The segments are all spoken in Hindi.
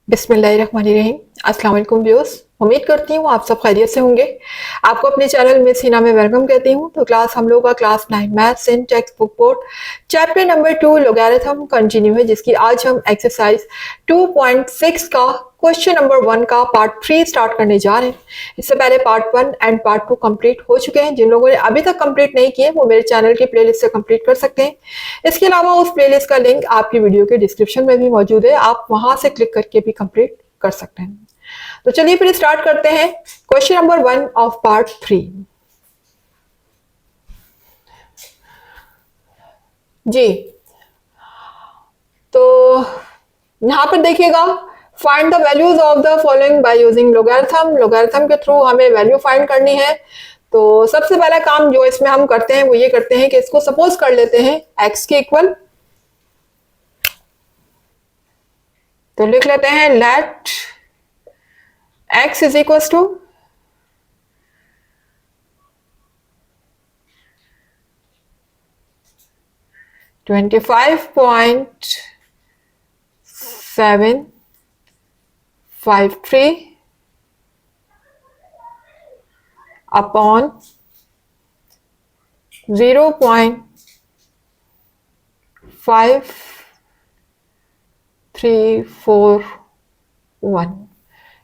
बिस्मिल्लाहिर्रहमानिर्रहीम। अस्सलाम वालेकुम व्यूअर्स, उम्मीद करती हूँ आप सब खैरियत से होंगे। आपको अपने चैनल में सीना में वेलकम कहती हूँ। तो क्लास हम लोग का क्लास 9 मैथ्स इन text book board chapter number 2 logarithm continue है, जिसकी आज हम एक्सरसाइज 2.6 का क्वेश्चन नंबर 1 का पार्ट 3 स्टार्ट करने जा रहे हैं। इससे पहले पार्ट 1 एंड पार्ट 2 कंप्लीट हो चुके हैं। जिन लोगों ने अभी तक कंप्लीट नहीं किए वो मेरे चैनल की प्लेलिस्ट से कंप्लीट कर सकते हैं। इसके अलावा उस प्लेलिस्ट का लिंक आपकी वीडियो के डिस्क्रिप्शन में भी मौजूद है, आप वहां से क्लिक करके भी कंप्लीट कर सकते हैं। तो चलिए फिर स्टार्ट करते हैं क्वेश्चन नंबर 1 ऑफ पार्ट 3। जी, तो यहां पर देखिएगा, find the values of the following by using logarithm. Logarithm के थ्रू हमें वैल्यू फाइंड करनी है। तो सबसे पहला काम जो इसमें हम करते हैं वो ये करते हैं कि इसको सपोज कर लेते हैं x के इक्वल। तो लिख लेते हैं let x is equal to 25.753 upon 0.5341।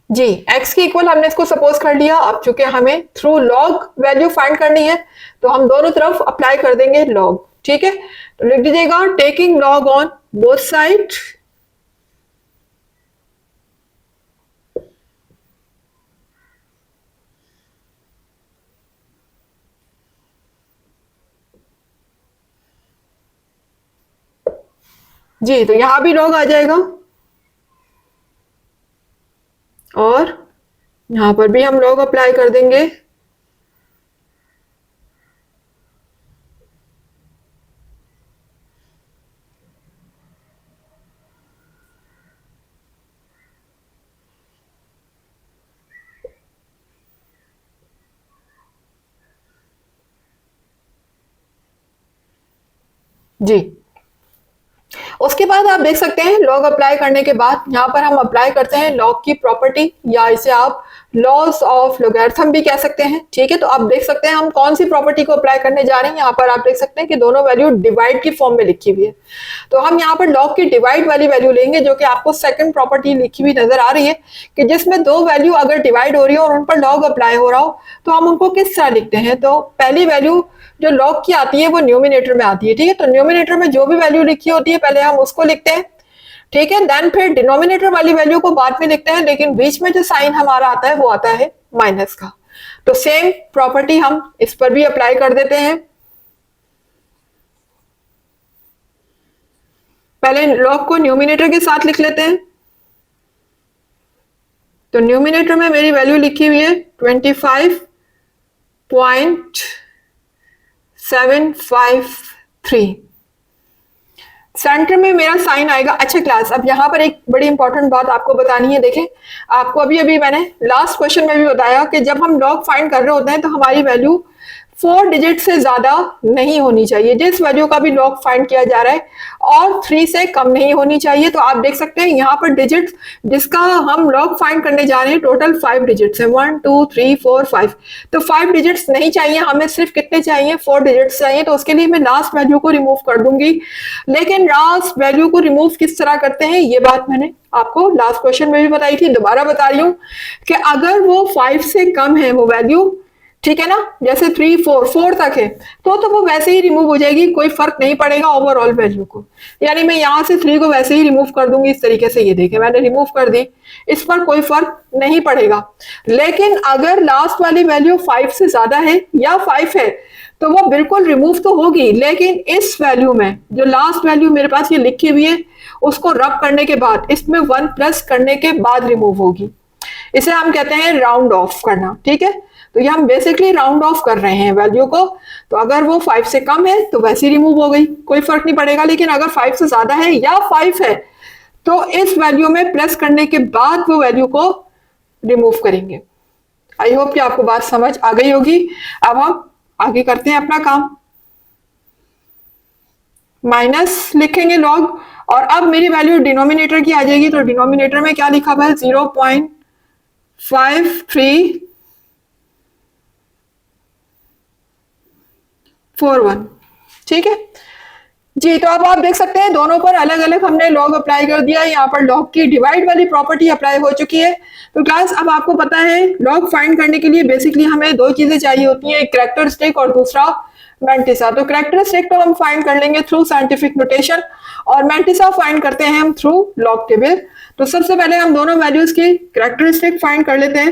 जी, x के इक्वल हमने इसको सपोज कर लिया। अब चूंकि हमें थ्रू लॉग वैल्यू फाइंड करनी है तो हम दोनों तरफ अप्लाई कर देंगे लॉग। ठीक है, तो लिख दीजिएगा taking log on both side. जी, तो यहां भी लॉग आ जाएगा और यहां पर भी हम लॉग अप्लाई कर देंगे। जी, उसके बाद आप देख सकते हैं लॉग अप्लाई करने के बाद यहाँ पर हम अप्लाई करते हैं लॉग की प्रॉपर्टी, या इसे आप लॉस ऑफ लोगैरिथम भी कह सकते हैं। ठीक है, तो आप देख सकते हैं हम कौन सी प्रॉपर्टी को अप्लाई करने जा रहे हैं। यहाँ पर आप देख सकते हैं कि दोनों वैल्यू डिवाइड की फॉर्म में लिखी हुई है। तो हम यहाँ पर लॉग की डिवाइड वाली वैल्यू लेंगे, जो कि आपको सेकंड प्रॉपर्टी लिखी हुई नजर आ रही है कि जिसमें दो वैल्यू अगर डिवाइड हो रही हो और उन पर लॉग अप्लाई हो रहा हो तो हम उनको किस तरह लिखते हैं। तो पहली वैल्यू जो लॉग की आती है वो न्यूमिनेटर में आती है। ठीक है, तो न्यूमिनेटर में जो भी वैल्यू लिखी होती है पहले हम उसको लिखते हैं। ठीक है, देन फिर डिनोमिनेटर वाली वैल्यू को बाद में लिखते हैं, लेकिन बीच में जो साइन हमारा आता है वो आता है माइनस का। तो सेम प्रॉपर्टी हम इस पर भी अप्लाई कर देते हैं। पहले लॉग को न्यूमिनेटर के साथ लिख लेते हैं। तो न्यूमिनेटर में मेरी वैल्यू लिखी हुई है 25.753। सेंटर में मेरा साइन आएगा। अच्छा क्लास, अब यहाँ पर एक बड़ी इंपॉर्टेंट बात आपको बतानी है। देखें, आपको अभी अभी मैंने लास्ट क्वेश्चन में भी बताया कि जब हम लॉग फाइंड कर रहे होते हैं तो हमारी वैल्यू 4 डिजिट से ज्यादा नहीं होनी चाहिए, जिस वैल्यू का भी लॉग फाइंड किया जा रहा है, और 3 से कम नहीं होनी चाहिए। तो आप देख सकते हैं यहाँ पर डिजिट जिसका हम लॉग फाइंड करने जा रहे हैं टोटल 5 डिजिट्स है, 1 2 3 4 5। तो 5 डिजिट्स नहीं चाहिए हमें, सिर्फ कितने चाहिए, 4 डिजिट्स चाहिए। तो उसके लिए मैं लास्ट वैल्यू को रिमूव कर दूंगी। लेकिन लास्ट वैल्यू को रिमूव किस तरह करते हैं ये बात मैंने आपको लास्ट क्वेश्चन में भी बताई थी, दोबारा बता रही हूँ कि अगर वो 5 से कम है वो वैल्यू, ठीक है ना, जैसे 3 4 तक है तो वो वैसे ही रिमूव हो जाएगी, कोई फर्क नहीं पड़ेगा ओवरऑल वैल्यू को। यानी मैं यहां से 3 को वैसे ही रिमूव कर दूंगी इस तरीके से। ये देखें मैंने रिमूव कर दी, इस पर कोई फर्क नहीं पड़ेगा। लेकिन अगर लास्ट वाली वैल्यू 5 से ज्यादा है या 5 है तो वो बिल्कुल रिमूव तो होगी, लेकिन इस वैल्यू में जो लास्ट वैल्यू मेरे पास ये लिखी हुई है उसको रब करने के बाद इसमें 1 प्लस करने के बाद रिमूव होगी। इसे हम कहते हैं राउंड ऑफ करना। ठीक है, तो ये हम बेसिकली राउंड ऑफ कर रहे हैं वैल्यू को। तो अगर वो 5 से कम है तो वैसे ही रिमूव हो गई, कोई फर्क नहीं पड़ेगा। लेकिन अगर 5 से ज्यादा है या 5 है तो इस वैल्यू में प्लस करने के बाद वो वैल्यू को रिमूव करेंगे। आई होप कि आपको बात समझ आ गई होगी। अब हम आगे करते हैं अपना काम। माइनस लिखेंगे लॉग, और अब मेरी वैल्यू डिनोमिनेटर की आ जाएगी, तो डिनोमिनेटर में क्या लिखा हुआ है 0.5341। ठीक है जी। तो अब आप देख सकते हैं दोनों पर अलग अलग हमने लॉग अप्लाई कर दिया, यहाँ पर लॉग की डिवाइड वाली प्रॉपर्टी अप्लाई हो चुकी है। तो क्लास अब आपको पता है लॉग फाइंड करने के लिए बेसिकली हमें दो चीजें चाहिए होती हैं, एक कैरेक्टरिस्टिक और दूसरा मैंटिसा। तो कैरेक्टरिस्टिक तो हम फाइंड कर लेंगे थ्रू साइंटिफिक नोटेशन, और मैंटिसा फाइंड करते हैं हम थ्रू लॉग टेबल। तो सबसे पहले हम दोनों वैल्यूज की कैरेक्टरिस्टिक फाइंड कर लेते हैं।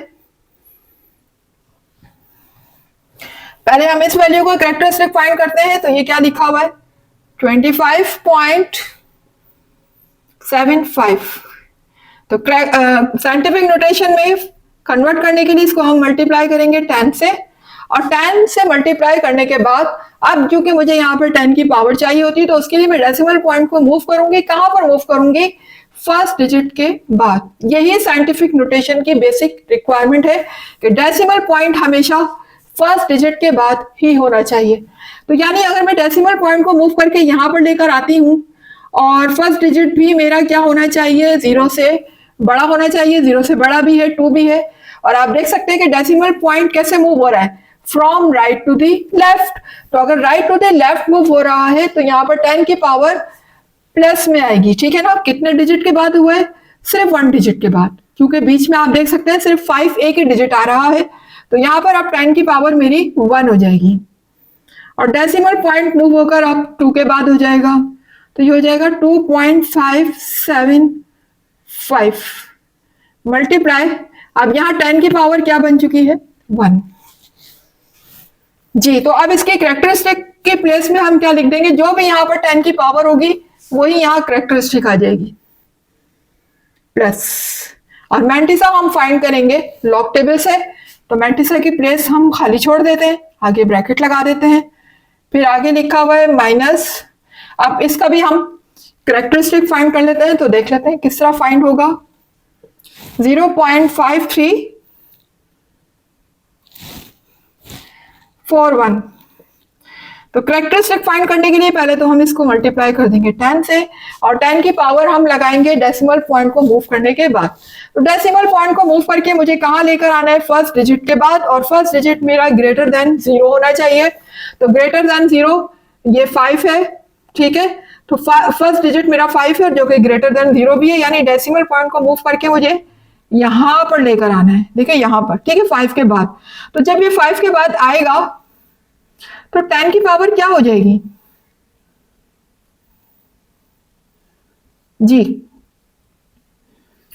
पहले हम इस वैल्यू को कैरेक्टरिस्टिक फाइंड करते हैं, तो ये क्या लिखा हुआ है 25.75। तो साइंटिफिक नोटेशन में कन्वर्ट करने के लिए इसको हम मल्टीप्लाई करेंगे 10 से, और 10 से मल्टीप्लाई करने के बाद अब क्योंकि मुझे यहाँ पर 10 की पावर चाहिए होती है, तो उसके लिए मैं डेसिमल पॉइंट को मूव करूंगी। कहां पर मूव करूंगी? फर्स्ट डिजिट के बाद। यही साइंटिफिक नोटेशन की बेसिक रिक्वायरमेंट है कि डेसिमल पॉइंट हमेशा फर्स्ट डिजिट के बाद ही होना चाहिए। तो यानी अगर मैं डेसिमल पॉइंट को मूव करके यहां पर लेकर आती हूं, और फर्स्ट डिजिट भी मेरा क्या होना चाहिए, 0 से बड़ा होना चाहिए, 0 से बड़ा भी है, 2 भी है। और आप देख सकते हैं कि डेसिमल पॉइंट कैसे मूव हो रहा है, from right to the left. तो अगर right to the left move हो रहा है तो यहाँ पर 10 की पावर प्लस में आएगी। ठीक है ना। कितने डिजिट के बाद हुआ है? सिर्फ 1 डिजिट के बाद, क्योंकि बीच में आप देख सकते हैं सिर्फ 5 एक ही डिजिट आ रहा है। तो यहाँ पर अब 10 की पावर मेरी 1 हो जाएगी, और डेसिमल पॉइंट मूव होकर अब 2 के बाद हो जाएगा। तो ये हो जाएगा 2.575 मल्टीप्लाई, अब यहाँ 10 की पावर क्या बन चुकी है 1 जी। तो अब इसके कैरेक्टरिस्टिक के प्लेस में हम क्या लिख देंगे, जो भी यहाँ पर 10 की पावर होगी वही यहाँ कैरेक्टरिस्टिक आ जाएगी प्लस। और मैंटिसा हम फाइंड करेंगे लॉग टेबल से, तो मैंटिसा की प्लेस हम खाली छोड़ देते हैं, आगे ब्रैकेट लगा देते हैं, फिर आगे लिखा हुआ है माइनस। अब इसका भी हम कैरेक्टरिस्टिक फाइंड कर लेते हैं, तो देख लेते हैं किस तरह फाइंड होगा। 0.5341। तो कैरेक्टरिस्टिक फाइंड करने के लिए पहले तो हम इसको मल्टीप्लाई कर देंगे 10 से, और 10 की पावर हम लगाएंगे डेसिमल पॉइंट को मूव करने के बाद। तो डेसिमल पॉइंट को मूव करके मुझे कहां लेकर आना है? फर्स्ट डिजिट के बाद, और फर्स्ट डिजिट मेरा ग्रेटर देन 0 होना चाहिए। तो ग्रेटर देन 0 ये 5 है। ठीक है। तो फर्स्ट डिजिट मेरा 5 है, जो कि ग्रेटर देन 0 भी है, यानी डेसिमल पॉइंट को मूव करके मुझे यहां पर लेकर आना है। देखिए यहां पर, ठीक है, 5 के बाद। तो जब ये 5 के बाद आएगा तो 10 की पावर क्या हो जाएगी जी?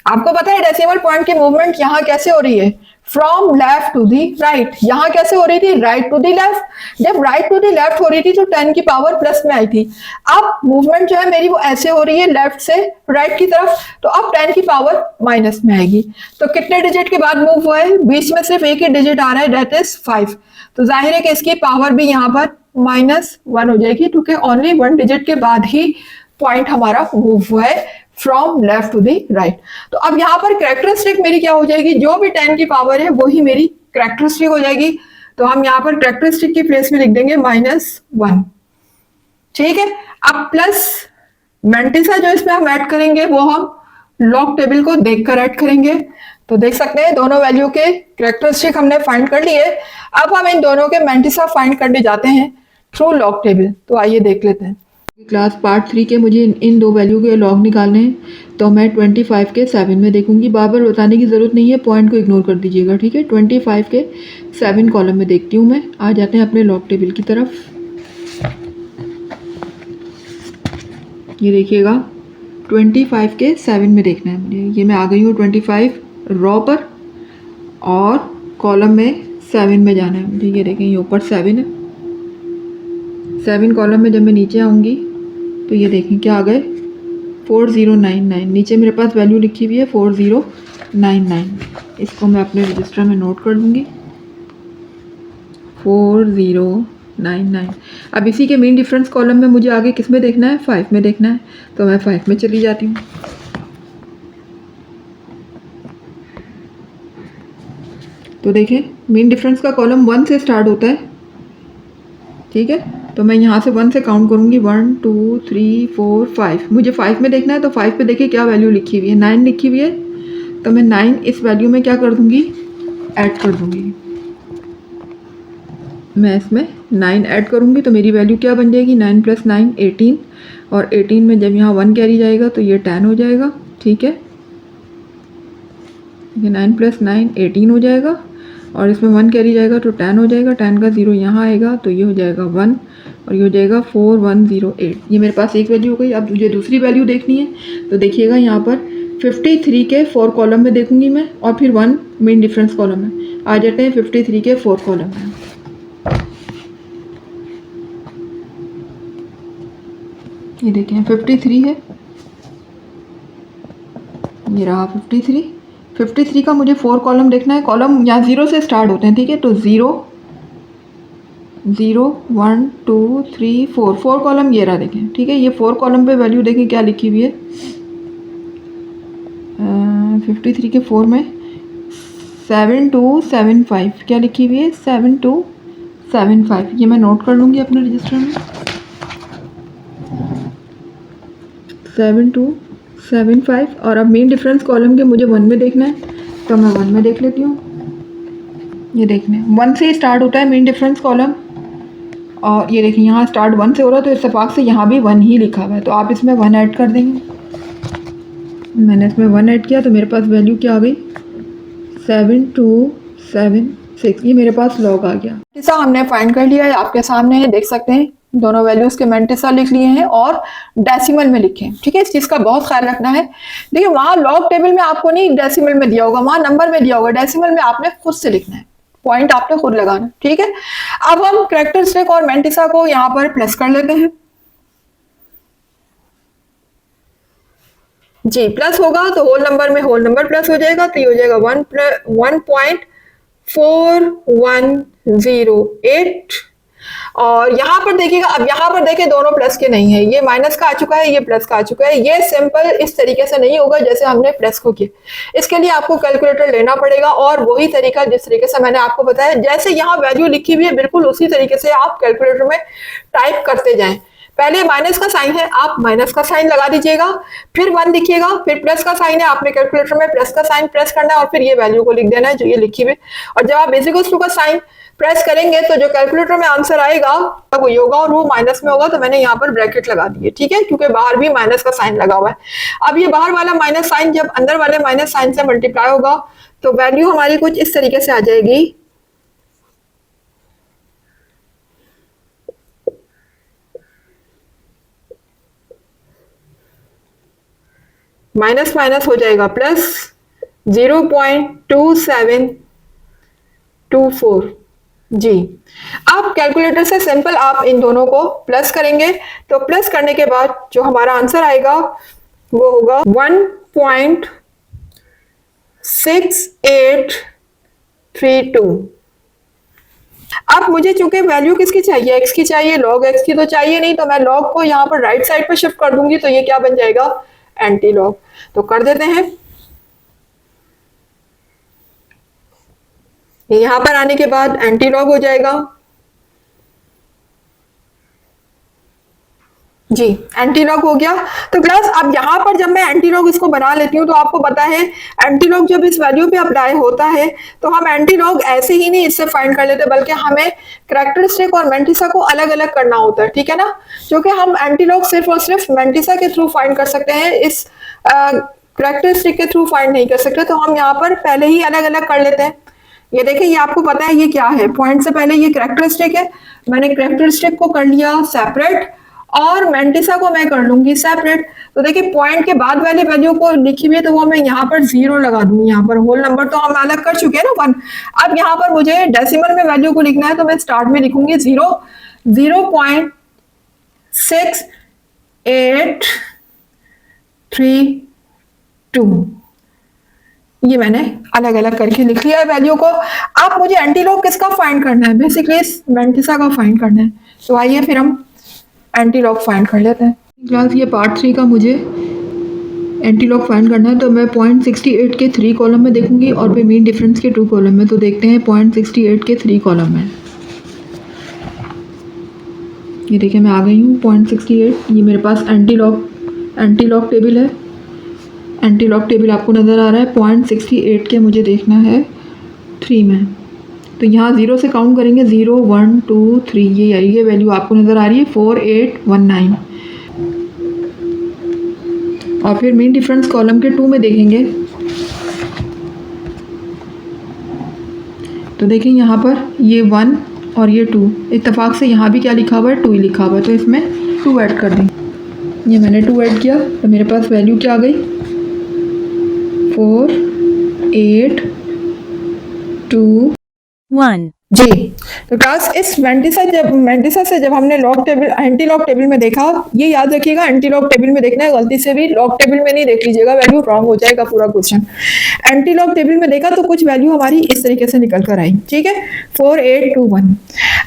आपको पता है डेसिमल पॉइंट की मूवमेंट यहां कैसे हो रही है? From left to the right. यहां कैसे हो रही थी? Right to the left. जब राइट टू दी लेफ्ट हो रही थी तो 10 की पावर प्लस में आई थी। अब मूवमेंट जो है मेरी वो ऐसे हो रही है लेफ्ट से राइट की तरफ, तो अब 10 की पावर माइनस में आएगी। तो कितने डिजिट के बाद मूव हुआ है? बीच में सिर्फ एक ही डिजिट आ रहा है, दैट इज 5। तो जाहिर है कि इसकी पावर भी यहाँ पर -1 हो जाएगी, क्योंकि ओनली 1 डिजिट के बाद ही पॉइंट हमारा मूव हुआ है from left to the right. तो अब यहाँ पर कैरेक्टरिस्टिक मेरी क्या हो जाएगी? जो भी 10 की पावर है वही मेरी कैरेक्टरिस्टिक हो जाएगी। तो हम यहाँ पर कैरेक्टरिस्टिक की प्लेस में लिख देंगे -1। ठीक है। अब प्लस मैंटिसा जो इसमें हम ऐड करेंगे वो हम लॉग टेबल को देखकर ऐड करेंगे। तो देख सकते हैं दोनों वैल्यू के कैरेक्टरिस्टिक हमने फाइंड कर लिए। अब हम इन दोनों के मैंटिसा फाइंड करने जाते हैं थ्रू लॉग टेबल। तो आइए देख लेते हैं। क्लास पार्ट 3 के मुझे इन दो वैल्यू के लॉग निकालने हैं, तो मैं 25 के 7 में देखूंगी। बार बार बताने की ज़रूरत नहीं है, पॉइंट को इग्नोर कर दीजिएगा। ठीक है। 25 के 7 कॉलम में देखती हूँ मैं। आ जाते हैं अपने लॉग टेबल की तरफ। ये देखिएगा 25 के 7 में देखना है मुझे। ये मैं आ गई हूँ 25 रॉ पर, और कॉलम में 7 में जाना है मुझे। ये देखें ये ऊपर 7 है। 7 कॉलम में जब मैं नीचे आऊँगी तो ये देखें क्या आ गए 4099। नीचे मेरे पास वैल्यू लिखी हुई है 4099। इसको मैं अपने रजिस्टर में नोट कर दूँगी 4099। अब इसी के मीन डिफरेंस कॉलम में मुझे आगे किस में देखना है? 5 में देखना है। तो मैं 5 में चली जाती हूँ। तो देखें मीन डिफरेंस का कॉलम 1 से स्टार्ट होता है। ठीक है। तो मैं यहाँ से 1 से काउंट करूँगी, 1 2 3 4 5। मुझे 5 में देखना है, तो 5 पे देखिए क्या वैल्यू लिखी हुई है, 9 लिखी हुई है। तो मैं 9 इस वैल्यू में क्या कर दूँगी, ऐड कर दूँगी। मैं इसमें 9 ऐड करूँगी तो मेरी वैल्यू क्या बन जाएगी, 9 + 9 18। और 18 में जब यहाँ 1 कैरी जाएगा तो ये 10 हो जाएगा। ठीक है, ये 9 + 9 18 हो जाएगा, और इसमें 1 कैरी जाएगा तो 10 हो जाएगा। 10 का 0 यहाँ आएगा तो ये हो जाएगा 1, और ये हो जाएगा 4108। ये मेरे पास एक वैल्यू हो गई। अब मुझे दूसरी वैल्यू देखनी है, तो देखिएगा यहाँ पर 53 के 4 कॉलम में देखूंगी मैं, और फिर 1 मेन डिफरेंस कॉलम में। आ जाते हैं 53 के 4 कॉलम में। ये देखें 53 है, ये रहा 53 का मुझे 4 कॉलम देखना है। कॉलम यहाँ 0 से स्टार्ट होते हैं। ठीक है, तो 0 0 1 2 3 4 कॉलम ये रहा देखें। ठीक है, ये 4 कॉलम पे वैल्यू देखें क्या लिखी हुई है। 53 के 4 में 7275 क्या लिखी हुई है, 7275। ये मैं नोट कर लूँगी अपने रजिस्टर में, 7275। और अब मेन डिफरेंस कॉलम के मुझे 1 में देखना है, तो मैं 1 में देख लेती हूँ। ये देखने 1 से स्टार्ट होता है मेन डिफरेंस कॉलम, और ये देखिए यहाँ स्टार्ट 1 से हो रहा है, तो इत्तेफाक से यहाँ भी 1 ही लिखा हुआ है। तो आप इसमें 1 ऐड कर देंगे। मैंने इसमें 1 ऐड किया तो मेरे पास वैल्यू क्या आ गई, 7276। ये मेरे पास लॉग आ गया। जैसा हमने फाइंड कर लिया है, आपके सामने है, देख सकते हैं। दोनों वैल्यूज के मैंटिसा लिख लिए हैं और डेसिमल में लिखे हैं। ठीक है, इस चीज का बहुत ख्याल रखना है। देखिए वहां लॉग टेबल में आपको नहीं डेसिमल में दिया होगा, वहां नंबर में दिया होगा। डेसिमल में आपने खुद से लिखना है, पॉइंट आपने खुद लगाना। ठीक है, अब हम कैरेक्टरिस्टिक और मैंटिसा को यहाँ पर प्लस कर लेते हैं। जी, प्लस होगा तो होल नंबर में होल नंबर प्लस हो जाएगा, तो ये हो जाएगा 1.4108। और यहाँ पर देखिएगा, अब यहाँ पर देखिए दोनों प्लस के नहीं है, ये माइनस का आ चुका है, ये प्लस का आ चुका है। ये सिंपल इस तरीके से नहीं होगा जैसे हमने प्लस को किया। इसके लिए आपको कैलकुलेटर लेना पड़ेगा, और वही तरीका जिस तरीके से मैंने आपको बताया, जैसे यहाँ वैल्यू लिखी हुई है बिल्कुल उसी तरीके से आप कैलकुलेटर में टाइप करते जाएं। पहले माइनस का साइन है, आप माइनस का साइन लगा दीजिएगा, फिर 1 लिखिएगा, फिर प्लस का साइन है, आपने कैलकुलेटर में प्लस का साइन प्रेस करना है, और फिर ये वैल्यू को लिख देना है जो ये लिखी हुई। और जब आप इक्वल्स टू का साइन प्रेस करेंगे तो जो कैलकुलेटर में आंसर आएगा वो ये होगा, और वो माइनस में होगा। तो मैंने यहाँ पर ब्रैकेट लगा दी है। ठीक है, क्योंकि बाहर भी माइनस का साइन लगा हुआ है। अब ये बाहर वाला माइनस साइन जब अंदर वाले माइनस साइन से मल्टीप्लाई होगा तो वैल्यू हमारी कुछ इस तरीके से आ जाएगी। माइनस माइनस हो जाएगा प्लस 0.2724। जी, अब कैलकुलेटर से सिंपल आप इन दोनों को प्लस करेंगे, तो प्लस करने के बाद जो हमारा आंसर आएगा वो होगा 1.6832। अब मुझे चूंकि वैल्यू किसकी चाहिए, एक्स की चाहिए, लॉग एक्स की तो चाहिए नहीं, तो मैं लॉग को यहाँ पर राइट साइड पर शिफ्ट कर दूंगी, तो ये क्या बन जाएगा, एंटी लॉग। तो कर देते हैं। यहां पर आने के बाद एंटी लॉग हो जाएगा। जी, एंटी लॉग हो गया। तो क्लास अब यहाँ पर जब मैं एंटी लॉग इसको बना लेती हूँ, तो आपको पता है एंटी लॉग जब इस वैल्यू पे अप्लाई होता है तो हम एंटी लॉग ऐसे ही नहीं इससे फाइंड कर लेते, बल्कि हमें कैरेक्टरिस्टिक और मैंटिसा को अलग अलग करना होता है। ठीक है ना, क्योंकि हम एंटी लॉग सिर्फ और सिर्फ मैंटिसा के थ्रू फाइंड कर सकते हैं, इस कैरेक्टरिस्टिक के थ्रू फाइंड नहीं कर सकते। तो हम यहाँ पर पहले ही अलग अलग कर लेते हैं। ये देखिए, ये आपको पता है ये क्या है, पॉइंट से पहले ये कैरेक्टरिस्टिक है, मैंने कैरेक्टरिस्टिक को कर लिया सेपरेट, और मैंटिसा को मैं कर लूंगी सेपरेट। तो देखिए पॉइंट के बाद वाले वैल्यू को लिखी हुई है, तो वो मैं यहाँ पर 0 लगा दूंगी। यहाँ पर होल नंबर तो हम अलग कर चुके हैं ना 1। अब यहाँ पर मुझे डेसिमल में वैल्यू को लिखना है, तो मैं स्टार्ट में लिखूंगी 0.6832। ये मैंने अलग अलग करके लिख लिया है वैल्यू को। अब मुझे एंटी लॉग किसका फाइंड करना है, बेसिकली मैंटिसा का फाइंड करना है। तो आइए फिर हम एंटी लॉग फाइंड कर लेते हैं। क्लास ये पार्ट 3 का मुझे एंटी लॉग फाइंड करना है, तो मैं 0.68 के 3 कॉलम में देखूंगी और फिर मीन डिफरेंस के 2 कॉलम में। तो देखते हैं 0.68 के 3 कॉलम में। ये देखिए मैं आ गई हूँ 0.68। ये मेरे पास एंटी लॉक टेबल है। एंटी लॉक टेबल आपको नज़र आ रहा है 0.68 के मुझे देखना है 3 में। तो यहाँ 0 से काउंट करेंगे 0 1 2 3, ये वैल्यू आपको नज़र आ रही है 4819। और फिर मीन डिफरेंस कॉलम के 2 में देखेंगे तो देखें यहाँ पर ये 1 और ये 2, इत्तेफाक से यहाँ भी क्या लिखा हुआ है 2 ही लिखा हुआ है, तो इसमें 2 ऐड कर दें। ये मैंने 2 ऐड किया तो मेरे पास वैल्यू क्या आ गई 4821 जी। तो क्लास इस मेंटिसा से जब हमने log table anti log table में देखा, ये याद रखिएगा एंटी लॉग टेबल में देखना है, गलती से भी लॉग टेबल में नहीं देख लीजिएगा, वैल्यू रॉन्ग हो जाएगा पूरा क्वेश्चन। एंटी लॉग टेबल में देखा तो कुछ वैल्यू हमारी इस तरीके से निकल कर आई, ठीक है 4821।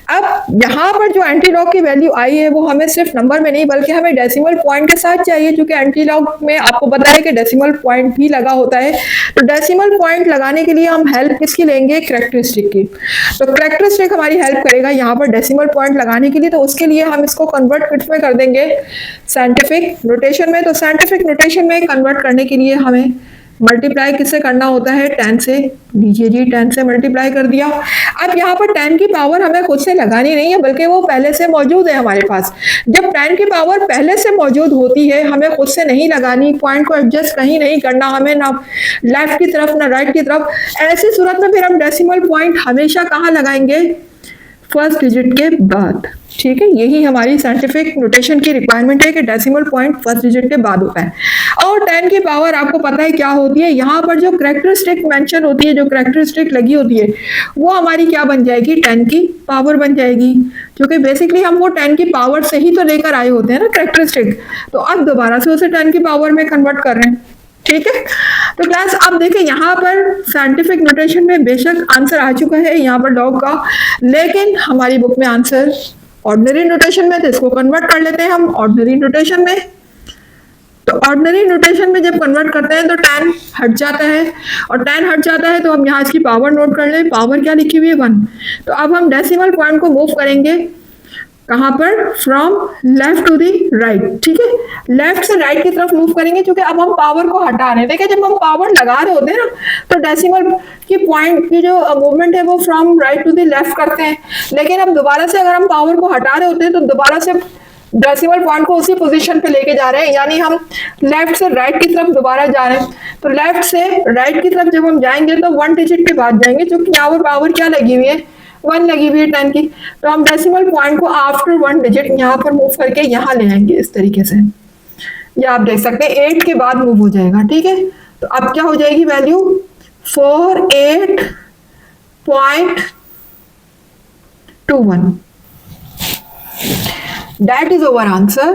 अब यहाँ पर जो एंटी लॉग की वैल्यू आई है वो हमें सिर्फ नंबर में नहीं बल्कि हमें डेसिमल पॉइंट के साथ चाहिए, क्योंकि एंटी लॉग में आपको पता है कि डेसिमल पॉइंट भी लगा होता है। तो डेसिमल पॉइंट लगाने के लिए हम हेल्प किसकी लेंगे, कैरेक्टरिस्टिक की। तो कैरेक्टरिस्टिक हमारी हेल्प करेगा यहाँ पर डेसिमल पॉइंट लगाने के लिए। तो उसके लिए हम इसको कन्वर्ट किस में कर देंगे, साइंटिफिक नोटेशन में। तो साइंटिफिक नोटेशन में कन्वर्ट करने के लिए हमें मल्टीप्लाई किससे करना होता है, 10 से। लीजिए जी 10 से मल्टीप्लाई कर दिया। अब यहाँ पर 10 की पावर हमें खुद से लगानी नहीं है बल्कि वो पहले से मौजूद है हमारे पास। जब 10 की पावर पहले से मौजूद होती है हमें खुद से नहीं लगानी, पॉइंट को एडजस्ट कहीं नहीं करना हमें, ना लेफ्ट की तरफ ना राइट की तरफ। ऐसी सूरत में फिर हम डेसिमल पॉइंट हमेशा कहाँ लगाएंगे, फर्स्ट डिजिट के बाद, ठीक है। यही हमारी साइंटिफिक नोटेशन की रिक्वायरमेंट है कि डेसिमल पॉइंट फर्स्ट डिजिट के बाद होता है। और 10 की पावर आपको पता है क्या होती है, यहाँ पर जो कैरेक्टरिस्टिक मेंशन होती है, जो कैरेक्टरिस्टिक लगी होती है वो हमारी क्या बन जाएगी, 10 की पावर बन जाएगी, क्योंकि बेसिकली हम वो 10 की पावर से ही तो लेकर आए होते हैं ना कैरेक्टरिस्टिक। तो अब दोबारा से उसे 10 की पावर में कन्वर्ट कर रहे हैं, ठीक है। तो क्लास अब देखिए यहाँ पर साइंटिफिक नोटेशन में बेशक आंसर आ चुका है यहाँ पर लॉग का, लेकिन हमारी बुक में आंसर ऑर्डिनरी नोटेशन में, तो इसको कन्वर्ट कर लेते हैं हम ऑर्डिनरी नोटेशन में। तो ऑर्डिनरी नोटेशन में जब कन्वर्ट करते हैं तो 10 हट जाता है, और 10 हट जाता है तो हम यहाँ इसकी पावर नोट कर लें। पावर क्या लिखी हुई है 1। तो अब हम डेसिमल पॉइंट को मूव करेंगे कहाँ पर, from left to the right, ठीक है। लेफ्ट से राइट की तरफ मूव करेंगे क्योंकि अब हम पावर को हटा रहे हैं। देखिए जब हम पावर लगा रहे होते हैं ना तो डेसिमल की पॉइंट की जो मूवमेंट है वो from right to the left करते हैं, लेकिन अब दोबारा से अगर हम पावर को हटा रहे होते हैं तो दोबारा से डेसिमल पॉइंट को उसी पोजीशन पे लेके जा रहे हैं, यानी हम लेफ्ट से राइट की तरफ दोबारा जा रहे हैं। तो लेफ्ट से राइट की तरफ जब हम जाएंगे तो 1 डिजिट के बाद जाएंगे, क्योंकि यहाँ पर पावर क्या लगी हुई है, 1 लगी हुई है 10 की। तो हम डेसिमल पॉइंट को आफ्टर 1 डिजिट यहाँ पर मूव करके यहाँ ले आएंगे इस तरीके से। ये आप देख सकते हैं 8 के बाद मूव हो जाएगा, ठीक है। तो अब क्या हो जाएगी value 48.21। That is our answer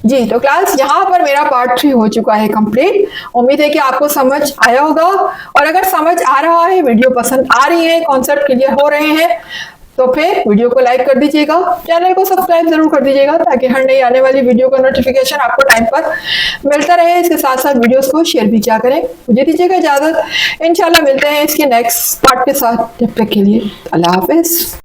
जी। तो क्लास यहाँ पर मेरा पार्ट 3 हो चुका है कंप्लीट। उम्मीद है कि आपको समझ आया होगा, और अगर समझ आ रहा है, वीडियो पसंद आ रही है, कॉन्सेप्ट क्लियर हो रहे हैं, तो फिर वीडियो को लाइक कर दीजिएगा, चैनल को सब्सक्राइब जरूर कर दीजिएगा ताकि हर नई आने वाली वीडियो का नोटिफिकेशन आपको टाइम पर मिलता रहे। इसके साथ साथ वीडियोस को शेयर भी किया करें। मुझे दीजिएगा इजाजत, इंशाल्लाह मिलते हैं इसके नेक्स्ट पार्ट के साथ। जब तक के लिए अल्लाह हाफिज।